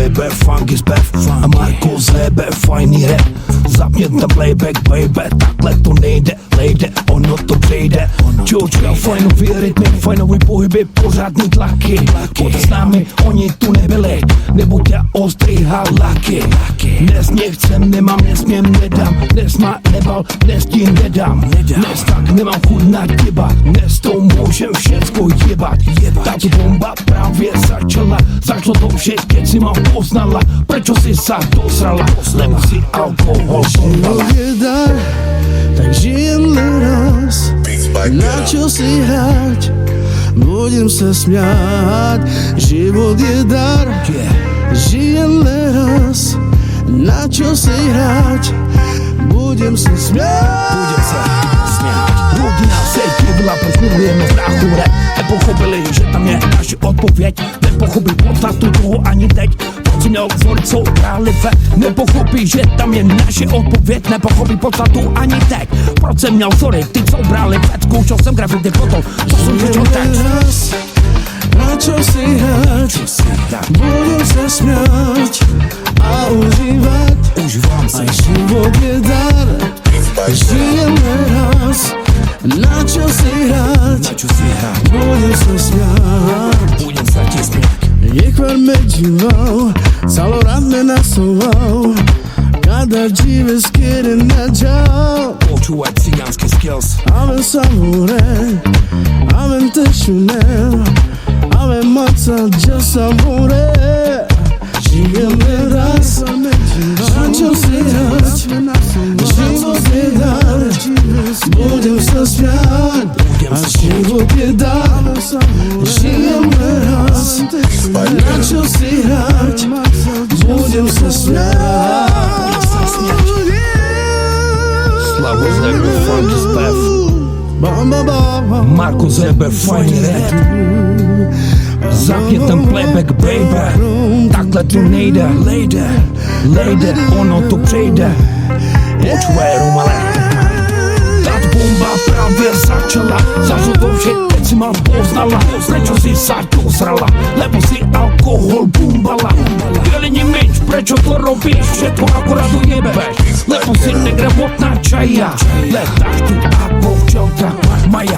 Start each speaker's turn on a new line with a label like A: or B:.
A: baby, funk is back. A Marko zebe, fajný rap. Zapněte playback, baby, takhle to nejde, lejde, ono to přejde. Čočka, fajnový rytmy, fajnový pohyby, pořádný tlaky. Pod s námi oni tu nebyli, nebuď já ostrý halaky. Dnes nechcem, nemám, nesmím, nedám. Dnes má nebal, dnes ti nedám. Dnes tak nemám chuť na těba, dnes to můžem všecko jebat. Tato bomba právě začala, začalo to vše, keď si ma poznala. Prečo si sa dosrala, lebo si alkohol pompala.
B: Život je dar, tak žijem raz. Na čo si hrať, budem sa smiať. Život je dar, žijem raz. Na čo si hrať, budem sa smiať.
A: Rodina se divila, proč milujeme strachu rap. Nepochopili, že tam je naše odpověď. Nepochopí podstatu toho ani teď. Proč si měl vzory, co hráli ve. Nepochopí, že tam je naše odpověď. Nepochopí podstatu ani teď. Proč jsem měl vzory, ty co brali ve. Zkoušel jsem grafity potom, co jsem řečil teď.
B: Na čo si hrať, budem sa smiať a užívať. A život je dar, žijem raz. Na čo si hrať, budem sa smiať. Niekvar me díval, celorád me nasúval. Kada živé skýry naďal.
A: Počúvať cigánske skills.
B: Avem savore, avem tešuné, avem maca, just amore. Žijeme raz, na čo si hrať, život je dar, budem sa smiať. A život je dar, žijeme raz, na čo si hrať, budem sa smiať.
A: Slavo zebe, funk is back. Marko zebe, fajný rap. Zapni ten playback, baby. Takhle to nejde, lejde, ono to přejde. Počúvaj, Romale. Tato bomba právě začala, zažil to vše, teď si ma poznala. Prečo si sa dosrala, lebo si alkohol bumbala. Jeleni menš, prečo to robíš, všetko akorát ujebeš. Lebo si negramotná čaja, letáš tu ako včelka, Maja.